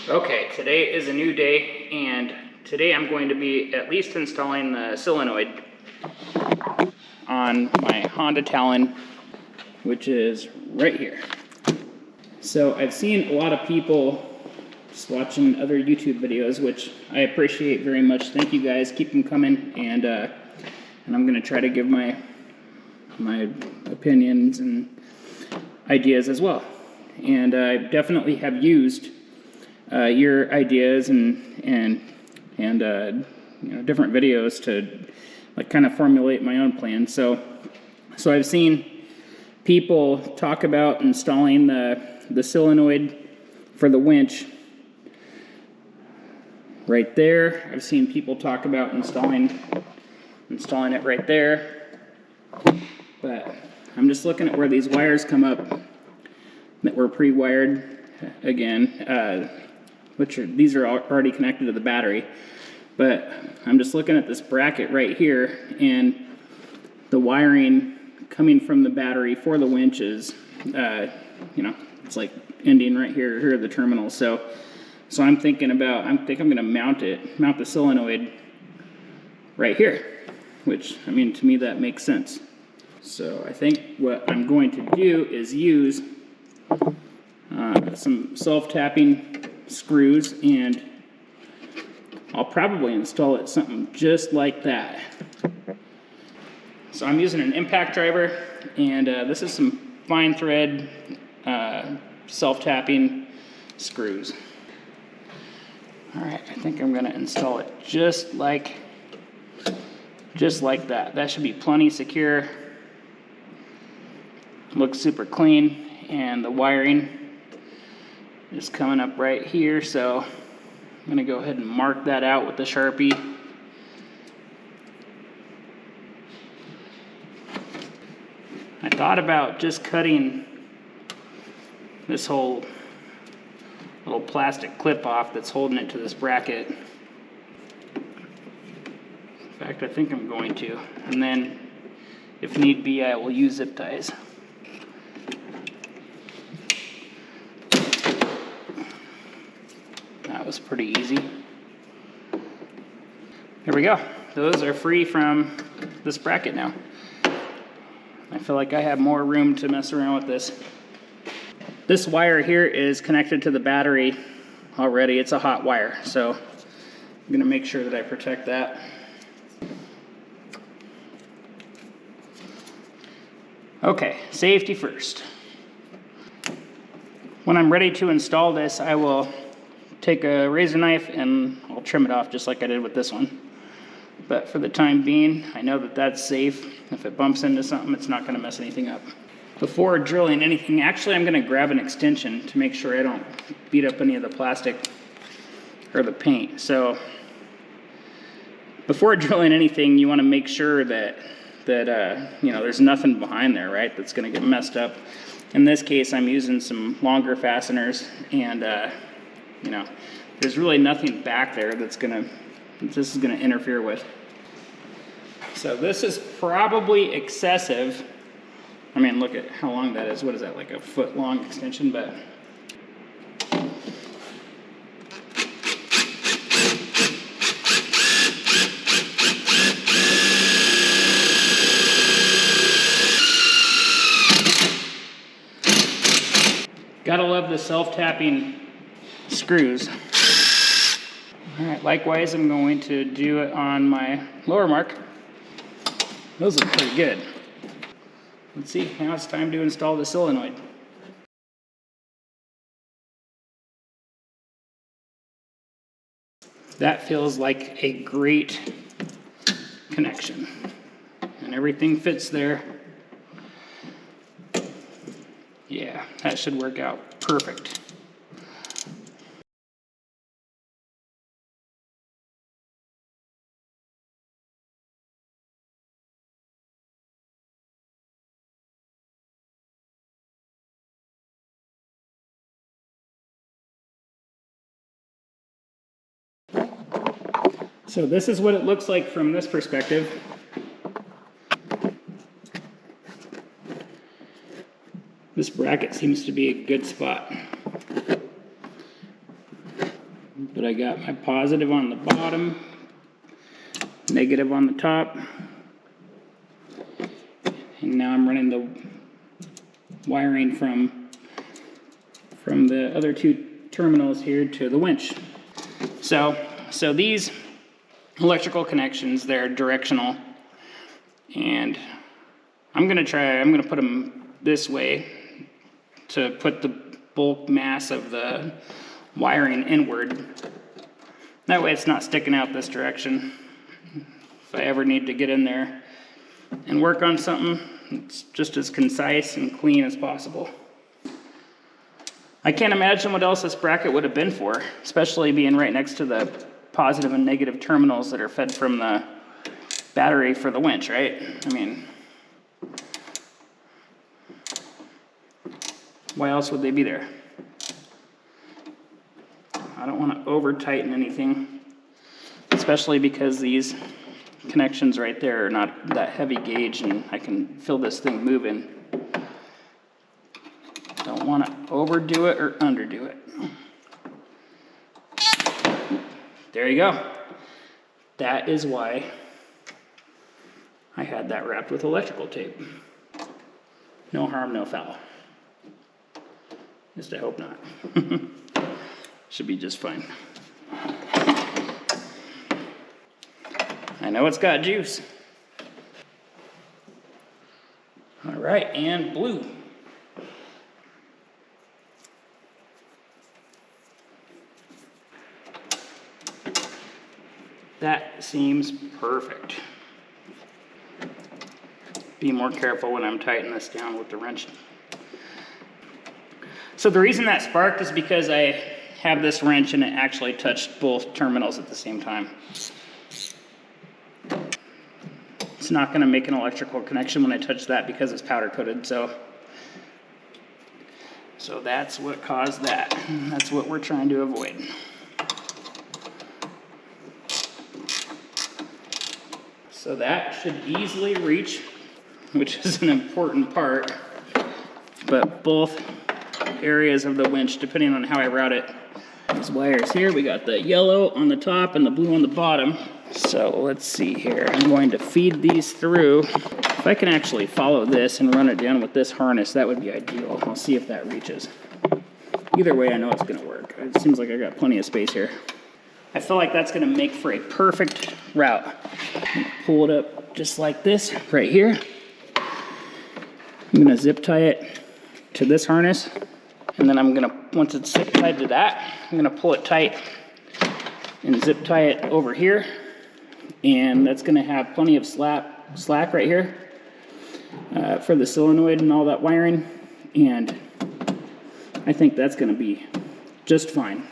Okay, today is a new day, and today I'm going to be at least installing the solenoid on my Honda Talon, which is right here. So I've seen a lot of people just watching other YouTube videos, which I appreciate very much. Thank you guys, keep them coming, and I'm gonna try to give my opinions and ideas as well. And I definitely have used your ideas and you know, different videos to like kind of formulate my own plan. So I've seen people talk about installing the solenoid for the winch right there. I've seen people talk about installing it right there. But I'm just looking at where these wires come up that were pre-wired again. These are already connected to the battery, but I'm just looking at this bracket right here, and the wiring coming from the battery for the winch is, you know, it's like ending right here. Here are the terminals. So I'm thinking about, I'm going to mount the solenoid right here, which, I mean, to me that makes sense. So I think what I'm going to do is use some self-tapping screws, and I'll probably install it something just like that. So I'm using an impact driver, and this is some fine thread self-tapping screws. All right, I think I'm gonna install it just like that. That should be plenty secure. Looks super clean, and the wiring is coming up right here, so I'm going to go ahead and mark that out with the Sharpie. I thought about just cutting this whole little plastic clip off that's holding it to this bracket. In fact, I think I'm going to. And then, if need be, I will use zip ties. That was pretty easy. There we go. Those are free from this bracket now. I feel like I have more room to mess around with this. This wire here is connected to the battery already. It's a hot wire, so I'm going to make sure that I protect that. Okay, safety first. When I'm ready to install this, I will take a razor knife and I'll trim it off just like I did with this one. But for the time being, I know that that's safe. If it bumps into something, it's not going to mess anything up. Before drilling anything, actually I'm going to grab an extension to make sure I don't beat up any of the plastic or the paint. So before drilling anything, you want to make sure that you know, there's nothing behind there, right, that's going to get messed up. In this case, I'm using some longer fasteners, and you know, there's really nothing back there this is gonna interfere with. So this is probably excessive. I mean, look at how long that is. What is that, like a foot long extension? But gotta love the self-tapping screws. All right, likewise, I'm going to do it on my lower mark. Those look pretty good. Let's see, now it's time to install the solenoid. That feels like a great connection, and everything fits there. Yeah, that should work out perfect. So this is what it looks like from this perspective. This bracket seems to be a good spot. But I got my positive on the bottom, negative on the top, and now I'm running the wiring from the other two terminals here to the winch. So these electrical connections, they're directional, and I'm gonna put them this way to put the bulk mass of the wiring inward. That way it's not sticking out this direction. If I ever need to get in there and work on something, it's just as concise and clean as possible. I can't imagine what else this bracket would have been for, especially being right next to the positive and negative terminals that are fed from the battery for the winch, right? I mean, why else would they be there? I don't want to over tighten anything, especially because these connections right there are not that heavy gauge and I can feel this thing moving. Don't want to overdo it or underdo it. There you go. That is why I had that wrapped with electrical tape. No harm, no foul. At least I hope not. Should be just fine. I know it's got juice. All right, and blue. That seems perfect. Be more careful when I'm tightening this down with the wrench. So the reason that sparked is because I have this wrench and it actually touched both terminals at the same time. It's not going to make an electrical connection when I touch that because it's powder coated, so that's what caused that. That's what we're trying to avoid. So that should easily reach, which is an important part, but both areas of the winch, depending on how I route it. These wires here, we got the yellow on the top and the blue on the bottom. So let's see here. I'm going to feed these through. If I can actually follow this and run it down with this harness, that would be ideal. I'll see if that reaches. Either way, I know it's going to work. It seems like I got plenty of space here. I feel like that's going to make for a perfect route. I'm going to pull it up just like this right here. I'm going to zip tie it to this harness. And then I'm going to, once it's zip tied to that, I'm going to pull it tight and zip tie it over here. And that's going to have plenty of slack right here for the solenoid and all that wiring. And I think that's going to be just fine.